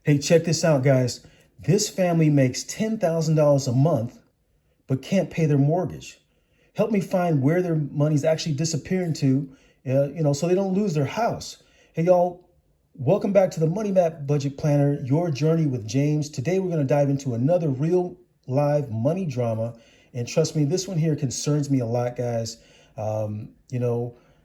Hey, check this out, guys. This family makes $10,000 a month, but can't pay their mortgage. Help me find where their money's actually disappearing to, so they don't lose their house. Hey, y'all, welcome back to the Money Map Budget Planner, your journey with James. Today, we're going to dive into another real live money drama. And trust me, this one here concerns me a lot, guys. What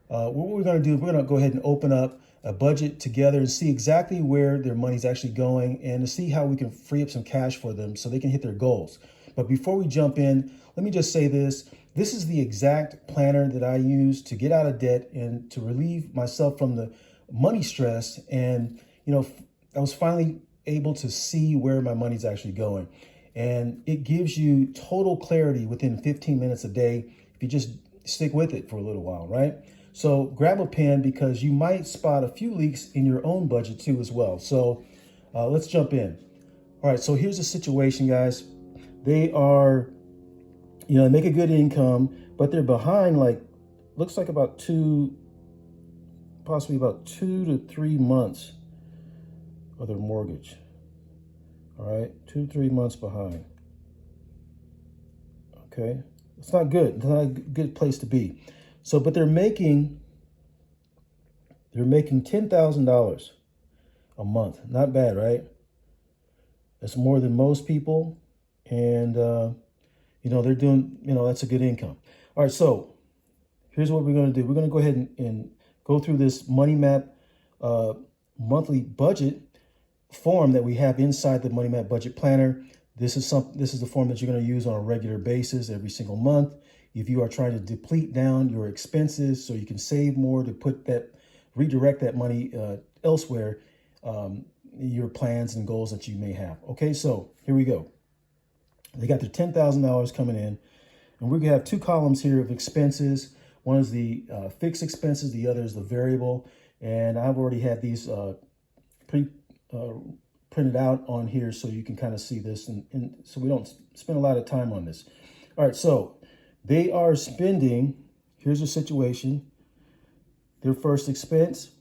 we're going to do, we're going to go ahead and open up a budget together and see exactly where their money's actually going and to see how we can free up some cash for them so they can hit their goals. But before we jump in, let me just say this. This is the exact planner that I use to get out of debt and to relieve myself from the money stress. And, I was finally able to see where my money's actually going. And it gives you total clarity within 15 minutes a day if you just stick with it for a little while, right? So grab a pen because you might spot a few leaks in your own budget too as well. So let's jump in. All right, so here's the situation, guys. They are, they make a good income, but they're behind looks like possibly about 2 to 3 months of their mortgage. All right, 2 to 3 months behind. Okay, it's not good. It's not a good place to be. So, but they're making $10,000 a month. Not bad, right? That's more than most people, and they're doing. That's a good income. All right, so here's what we're going to do. We're going to go ahead and go through this Money Map monthly budget form that we have inside the Money Map Budget Planner. This is the form that you're going to use on a regular basis every single month. If you are trying to deplete down your expenses so you can save more to redirect that money elsewhere, your plans and goals that you may have. Okay, so here we go. They got their $10,000 coming in, and we're gonna have two columns here of expenses. One is the fixed expenses, the other is the variable. And I've already had these printed out on here so you can kind of see this, and so we don't spend a lot of time on this. All right, so they are spending, here's the situation. Their first expense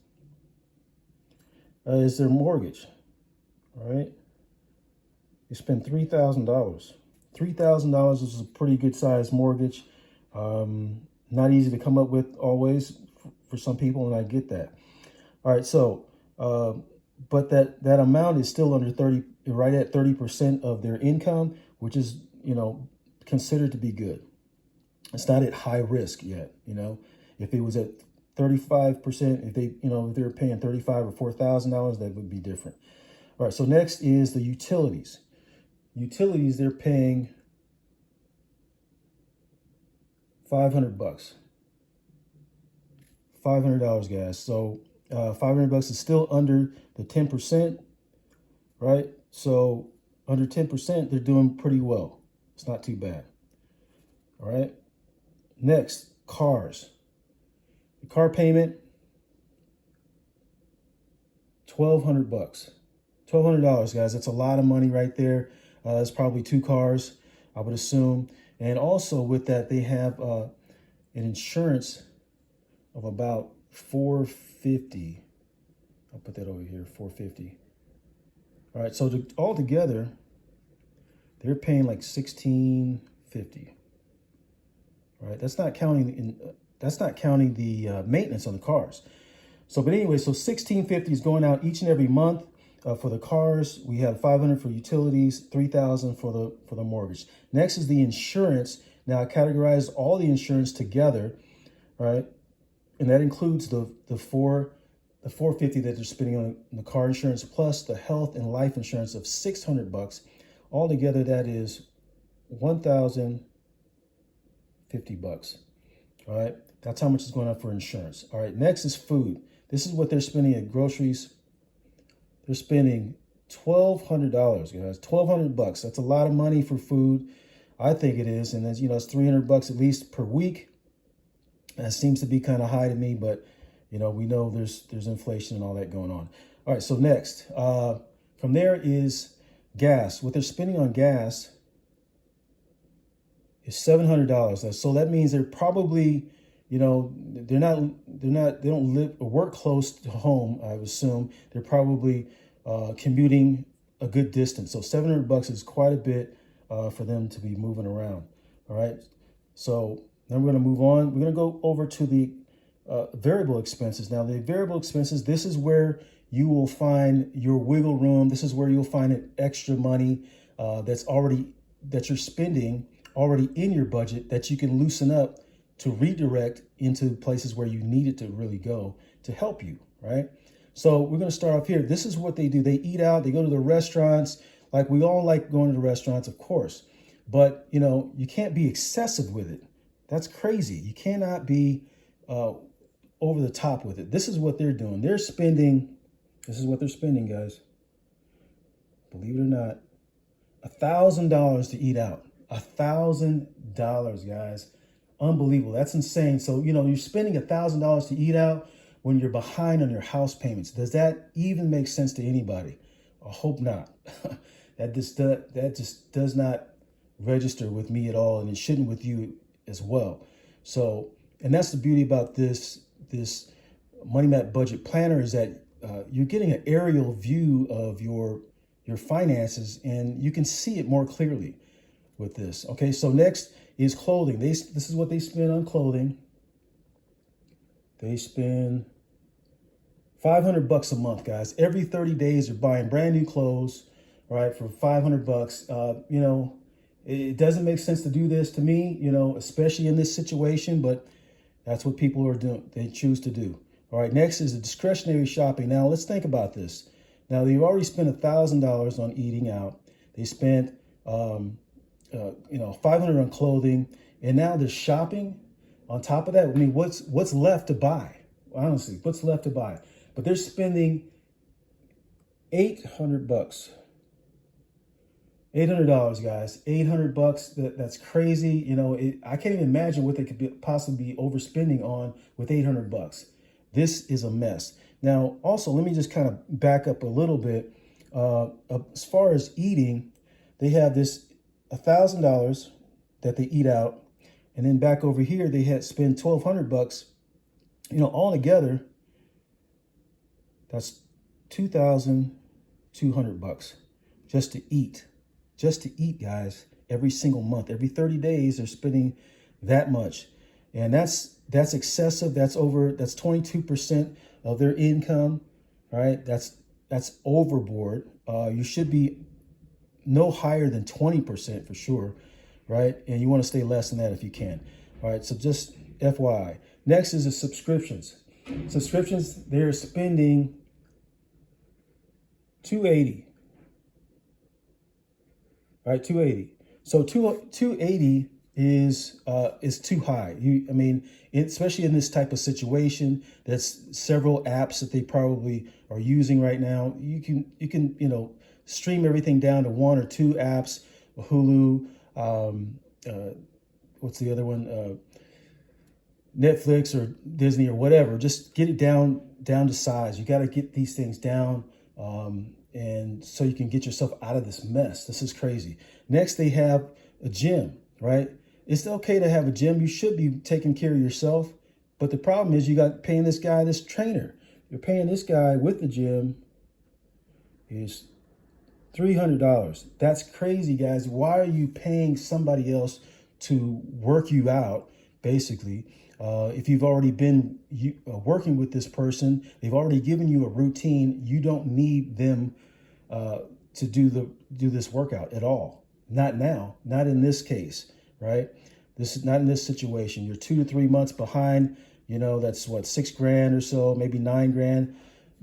is their mortgage, all right? They spend $3,000. $3,000 is a pretty good sized mortgage. Not easy to come up with always for some people, and I get that. All right, so, but that amount is still under 30, right at 30% of their income, which is, considered to be good. It's not at high risk yet. If it was at 35%, if they were paying $35,000 or $4,000, that would be different. All right, so next is the utilities. Utilities, they're paying $500. $500, guys. So $500 is still under the 10%, right? So under 10%, they're doing pretty well. It's not too bad. All right. Next, cars. The car payment, $1,200. $1,200, guys. That's a lot of money right there. That's probably two cars, I would assume. And also with that, they have an insurance of about $450. I'll put that over here, $450. All right, so altogether, they're paying like $1,650. All right, that's not counting the maintenance on the cars. So, but anyway, so $1,650 is going out each and every month for the cars. We have $500 for utilities, $3,000 for the mortgage. Next is the insurance. Now I categorize all the insurance together, right? And that includes the $450 that they're spending on the car insurance plus the health and life insurance of $600. Altogether, that is $1,050. All right, that's how much is going up for insurance. All right, next is food. This is what they're spending at groceries. They're spending $1,200, guys. $1,200. That's a lot of money for food. I think it is, and it's it's $300 at least per week. That seems to be kind of high to me, but we know there's inflation and all that going on. All right, so next, from there is gas. What they're spending on gas is $700. So that means they're probably, they don't live or work close to home. I would assume they're probably commuting a good distance. So $700 is quite a bit for them to be moving around. All right. So then we're going to move on. We're going to go over to the variable expenses. Now, the variable expenses, this is where you will find your wiggle room. This is where you'll find an extra money that you're spending already in your budget that you can loosen up to redirect into places where you need it to really go to help you, right? So we're going to start off here. This is what they do. They eat out. They go to the restaurants. Like, we all like going to the restaurants, of course. But, you can't be excessive with it. That's crazy. You cannot be over the top with it. This is what they're doing. This is what they're spending, guys. Believe it or not, $1,000 to eat out. $1,000, guys. Unbelievable. That's insane. So, you're spending $1,000 to eat out when you're behind on your house payments. Does that even make sense to anybody? I hope not. That just does not register with me at all, and it shouldn't with you as well. So, and that's the beauty about this Money Map Budget Planner, is that you're getting an aerial view of your finances, and you can see it more clearly with this. Okay, so next is clothing. This is what they spend on clothing. They spend $500 a month, guys. Every 30 days, they're buying brand new clothes, right, for $500. It doesn't make sense to do this to me, especially in this situation, but that's what people are doing. They choose to do. All right, next is the discretionary shopping. Now, let's think about this. Now, they've already spent $1,000 on eating out. They spent, $500 on clothing, and now they're shopping. On top of that, I mean, what's left to buy? Honestly, what's left to buy? But they're spending $800. $800, guys. $800. That's crazy. I can't even imagine what they could possibly be overspending on with $800. This is a mess. Now, also, let me just kind of back up a little bit. As far as eating, they have this $1,000 that they eat out, and then back over here they had spent $1,200. All together, that's $2,200 just to eat. Just to eat, guys, every single month. Every 30 days, they're spending that much. And that's excessive. That's 22% of their income, right? That's overboard. You should be no higher than 20% for sure, right? And you want to stay less than that if you can. All right, so just FYI. Next is the subscriptions. Subscriptions, they're spending $280. All right, $280. So $280 is too high. Especially in this type of situation, that's several apps that they probably are using right now. You can stream everything down to one or two apps, Hulu, what's the other one? Netflix or Disney or whatever. Just get it down to size. You got to get these things down, and so you can get yourself out of this mess. This is crazy. Next, they have a gym, right? It's okay to have a gym. You should be taking care of yourself. But the problem is you got paying this guy, this trainer. You're paying this guy with the gym is $300. That's crazy, guys. Why are you paying somebody else to work you out, basically? If you've already been working with this person, they've already given you a routine. You don't need them to do this workout at all. Not now. Not in this case, right? This is not in this situation. You're 2 to 3 months behind. That's what, $6,000 or so, maybe $9,000.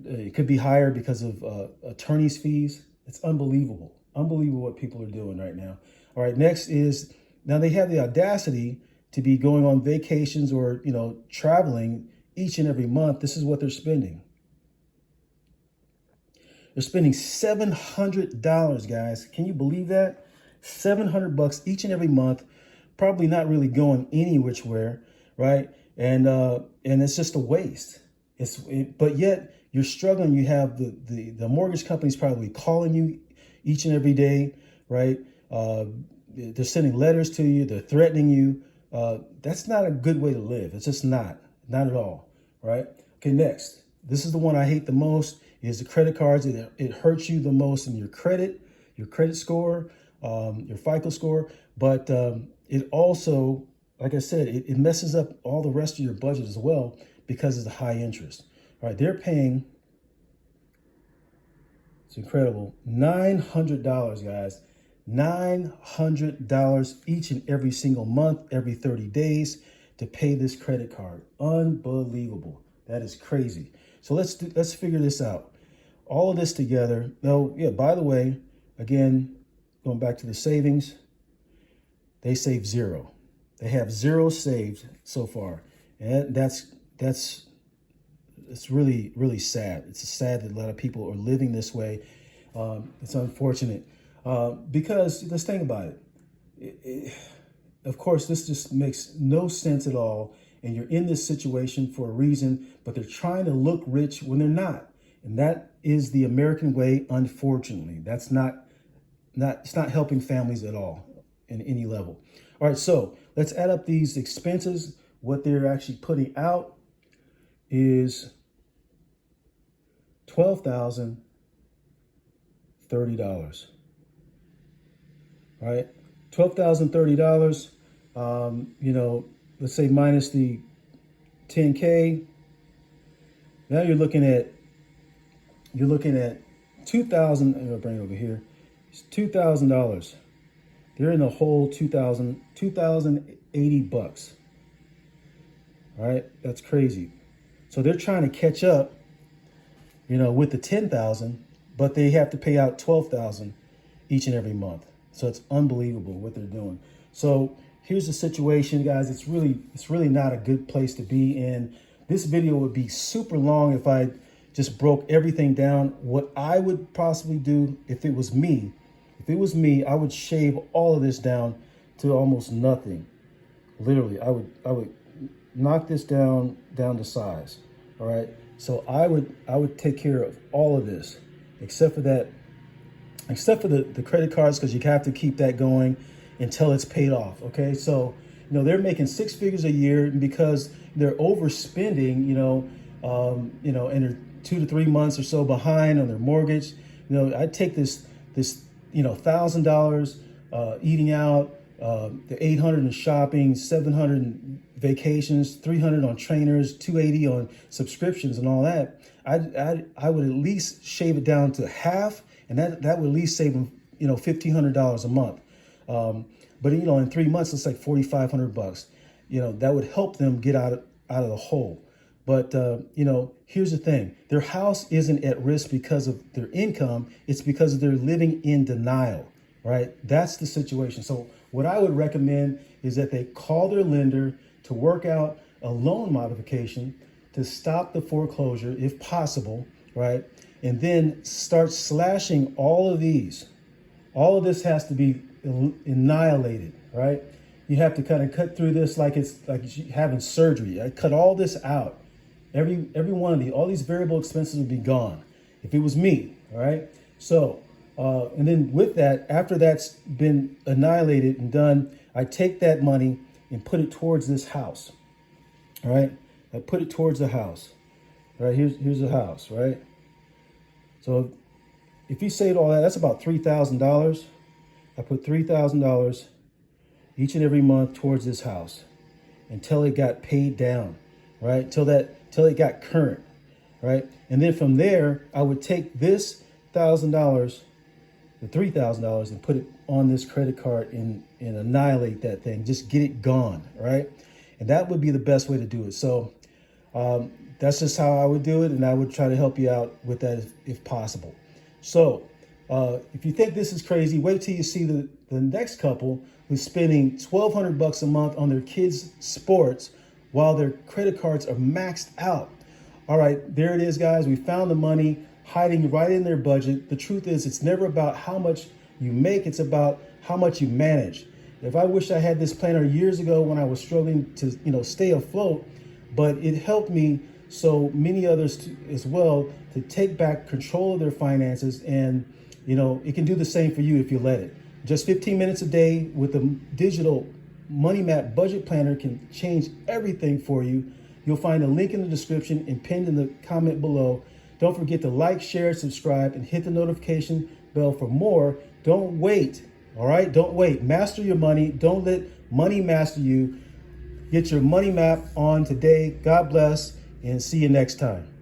It could be higher because of attorney's fees. It's unbelievable. Unbelievable what people are doing right now. All right, next is, now they have the audacity to be going on vacations or, traveling each and every month. This is what they're spending. They're spending $700, guys. Can you believe that? $700 each and every month. Probably not really going any which where, right? And it's just a waste. But yet you're struggling. You have the mortgage company's probably calling you each and every day, right? They're sending letters to you. They're threatening you. That's not a good way to live. It's just not at all, right? Okay, next. This is the one I hate the most, is the credit cards. It hurts you the most in your credit score, your FICO score. But it also, like I said, it messes up all the rest of your budget as well because of the high interest. All right, they're paying, it's incredible, $900, guys. $900 each and every single month, every 30 days to pay this credit card. Unbelievable. That is crazy. So let's figure this out. All of this together. Oh, yeah, by the way, again, going back to the savings, they save zero. They have zero saved so far. And that's it's really, really sad. It's sad that a lot of people are living this way. It's unfortunate. Because let's think about it. Of course, this just makes no sense at all. And you're in this situation for a reason, but they're trying to look rich when they're not. And that is the American way, unfortunately. It's not helping families at all in any level. All right, so let's add up these expenses. What they're actually putting out is $12,030. All right, $12,030. Let's say minus the 10K. Now you're looking at 2,000. I'm gonna bring it over here. It's $2,000. They're in the whole 2,080 bucks. All right, that's crazy. So they're trying to catch up, with the 10,000, but they have to pay out 12,000 each and every month. So it's unbelievable what they're doing. So here's the situation, guys. It's really not a good place to be in. This video would be super long if I just broke everything down. What I would possibly do if it was me, I would shave all of this down to almost nothing. Literally, I would knock this down to size. All right. So I would take care of all of this, except for the credit cards, because you have to keep that going until it's paid off. Okay. So, they're making six figures a year, and because they're overspending, and they're 2 to 3 months or so behind on their mortgage. I take this $1,000 eating out, the $800 in shopping, $700 in vacations, $300 on trainers, $280 on subscriptions and all that. I would at least shave it down to half, and that would at least save them, $1,500 a month. But in 3 months, it's like $4,500. That would help them get out of the hole. But here's the thing: their house isn't at risk because of their income. It's because they're living in denial. Right? That's the situation. So what I would recommend is that they call their lender to work out a loan modification to stop the foreclosure if possible, right? And then start slashing all of these. All of this has to be annihilated, right? You have to kind of cut through this like it's having surgery. I cut all this out. Every one of all these variable expenses would be gone if it was me, all right? So, and then with that, after that's been annihilated and done, I take that money and put it towards this house, all right? I put it towards the house, all right? Here's the house, right? So if you saved all that, that's about $3,000. I put $3,000 each and every month towards this house until it got paid down, right? Till it got current, right? And then from there, I would take this $1,000, the $3,000, and put it on this credit card and annihilate that thing. Just get it gone, right? And that would be the best way to do it. So that's just how I would do it, and I would try to help you out with that if possible. So if you think this is crazy, wait till you see the next couple who's spending $1,200 a month on their kids' sports while their credit cards are maxed out. All right, there it is, guys. We found the money hiding right in their budget. The truth is, it's never about how much you make. It's about how much you manage. If I wish I had this planner years ago when I was struggling to, stay afloat, but it helped me so many others as well to take back control of their finances. And, it can do the same for you if you let it. Just 15 minutes a day with the digital Money Map budget planner can change everything for you. You'll find a link in the description and pinned in the comment below. Don't forget to like, share, subscribe, and hit the notification bell for more. Don't wait. All right? Don't wait. Master your money. Don't let money master you. Get your money map on today. God bless, and see you next time.